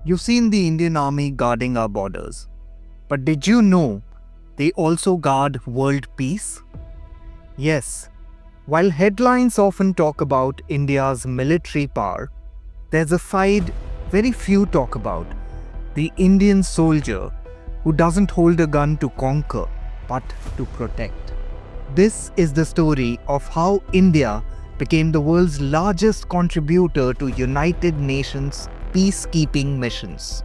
You've seen the Indian Army guarding our borders. But did you know they also guard world peace? Yes, while headlines often talk about India's military power, there's a side very few talk about: the Indian soldier who doesn't hold a gun to conquer, but to protect. This is the story of how India became the world's largest contributor to United Nations peacekeeping missions.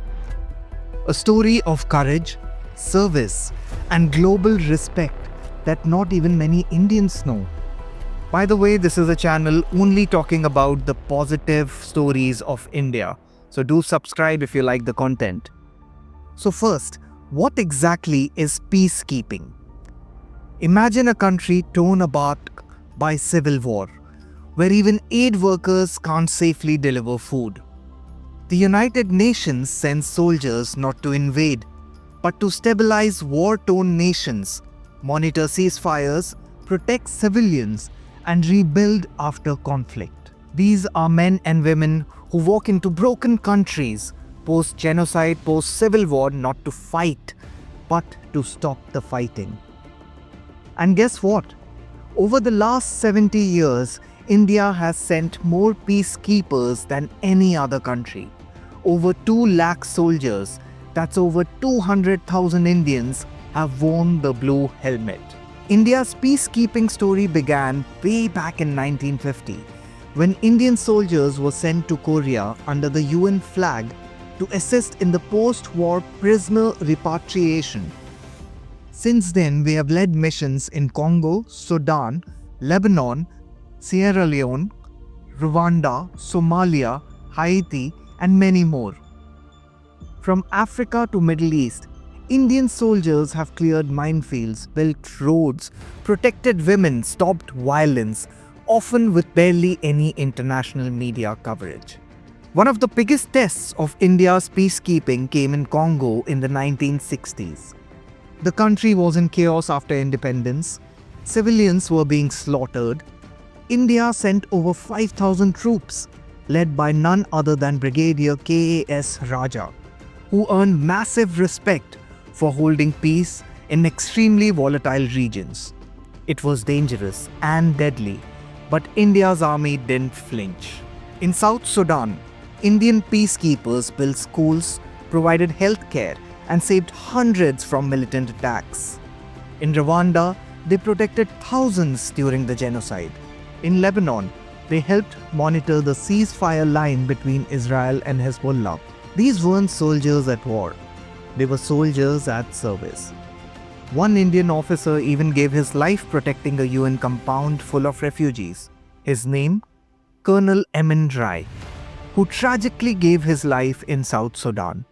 A story of courage, service, and global respect that not even many Indians know. By the way, this is a channel only talking about the positive stories of India. So do subscribe if you like the content. So first, what exactly is peacekeeping? Imagine a country torn apart by civil war, where even aid workers can't safely deliver food. The United Nations sends soldiers not to invade, but to stabilize war-torn nations, monitor ceasefires, protect civilians, and rebuild after conflict. These are men and women who walk into broken countries, post-genocide, post-civil war, not to fight, but to stop the fighting. And guess what? Over the last 70 years, India has sent more peacekeepers than any other country. Over 2 lakh soldiers, that's over 200,000 Indians, have worn the blue helmet. India's peacekeeping story began way back in 1950, when Indian soldiers were sent to Korea under the UN flag to assist in the post-war prisoner repatriation. Since then, we have led missions in Congo, Sudan, Lebanon, Sierra Leone, Rwanda, Somalia, Haiti, and many more. From Africa to Middle East, Indian soldiers have cleared minefields, built roads, protected women, stopped violence, often with barely any international media coverage. One of the biggest tests of India's peacekeeping came in Congo in the 1960s. The country was in chaos after independence. Civilians were being slaughtered. India sent over 5,000 troops, led by none other than Brigadier K.A.S. Raja, who earned massive respect for holding peace in extremely volatile regions. It was dangerous and deadly, but India's army didn't flinch. In South Sudan, Indian peacekeepers built schools, provided health care, and saved hundreds from militant attacks. In Rwanda, they protected thousands during the genocide. In Lebanon, they helped monitor the ceasefire line between Israel and Hezbollah. These weren't soldiers at war. They were soldiers at service. One Indian officer even gave his life protecting a UN compound full of refugees. His name? Colonel M N Rai, who tragically gave his life in South Sudan.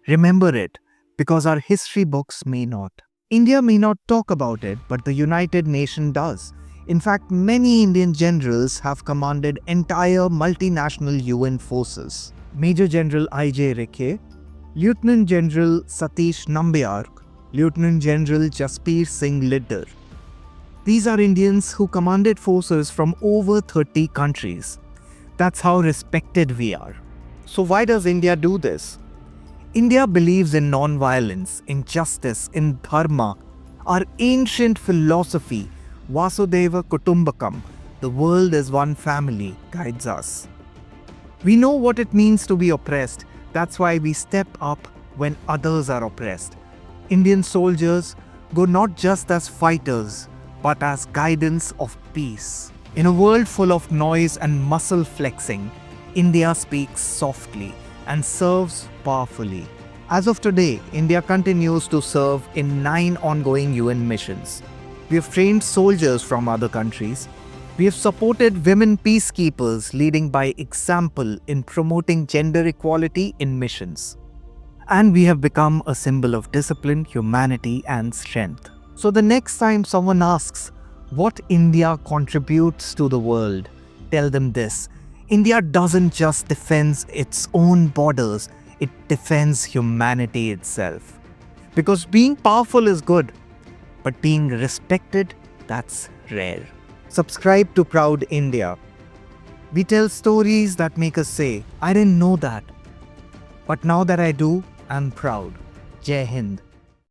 Remember it, because our history books may not. India may not talk about it, but the United Nations does. In fact, many Indian generals have commanded entire multinational UN forces. Major General I.J. Rekhe, Lieutenant General Satish Nambiar, Lieutenant General Jaspir Singh Liddar. These are Indians who commanded forces from over 30 countries. That's how respected we are. So why does India do this? India believes in non-violence, in justice, in dharma. Our ancient philosophy, Vasudeva Kutumbakam, the world is one family, guides us. We know what it means to be oppressed. That's why we step up when others are oppressed. Indian soldiers go not just as fighters, but as guidance of peace. In a world full of noise and muscle flexing, India speaks softly and serves powerfully. As of today, India continues to serve in 9 ongoing UN missions. We have trained soldiers from other countries. We have supported women peacekeepers, leading by example in promoting gender equality in missions. And we have become a symbol of discipline, humanity, and strength. So the next time someone asks what India contributes to the world, tell them this: India doesn't just defend its own borders, it defends humanity itself. Because being powerful is good, but being respected, that's rare. Subscribe to Proud India. We tell stories that make us say, I didn't know that. But now that I do, I'm proud. Jai Hind.